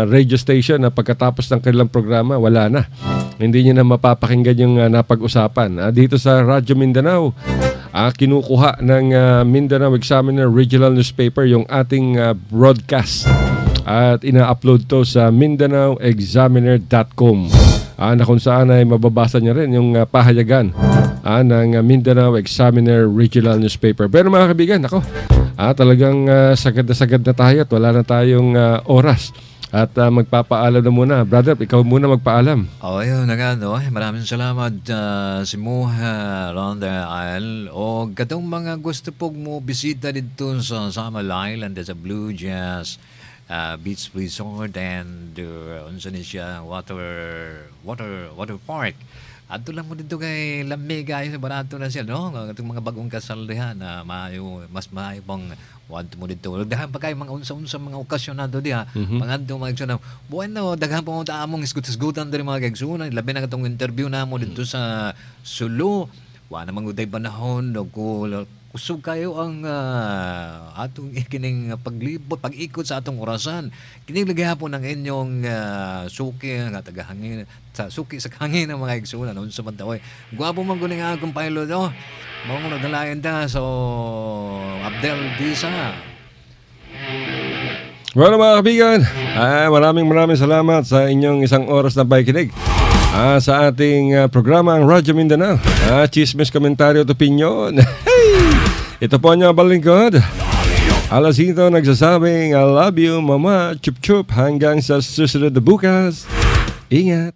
radio station na pagkatapos ng kanilang programa, wala na. Hindi nyo na mapapakinggan yung napag-usapan. Dito sa Radyo Mindanao, kinukuha ng Mindanao Examiner Regional Newspaper yung ating broadcast. At ina-upload to sa MindanaoExaminer.com na kung saan ay mababasa niya rin yung pahayagan ng Mindanao Examiner Regional Newspaper. Pero mga kaibigan, talagang sagad na tayo at wala na tayong oras. At magpapaalam na muna. Brother, ikaw muna magpaalam. Yun na nga, no? Maraming salamat si Muha Ronda Isle. O katong mga gusto pong mo bisita dito sa Samal Island sa Blue Jazz Beach Resort and unsa ni siya water park. Adto lang mo dito kay lamig ayo barato na siya, no? Katong mga bagong kasal diha na mas maayo pang want mo dito. Daghan pa kay mga unsa mga okasyon na do diha. Pangadto mga igsunan. Bueno, daghan pa mo ta among isgut-isgutan diri mga igsunan. Labi na katong interview namo dito sa Sulu. Wa na manguday panahon kusog kayo ang atong kining paglibot, pag-ikot sa atong orasan. Kining lagihapon ang inyong suki nga tagahangin sa suki sa hangin ng mga igsunan unsa man tawoy. Gwapo man guning akong pilot, no? Mao mo nagdalayan ta so Abdel Disa. Well, mga kaibigan, maraming salamat sa inyong isang oras na pakikinig sa ating programa ang Radyo Mindanao. Chismis, komentaryo at opinyon. Ito po ang balingkod. Alasito nagsasabing I love you, mama, chup chup. Hanggang sa susunod na bukas. Ingat.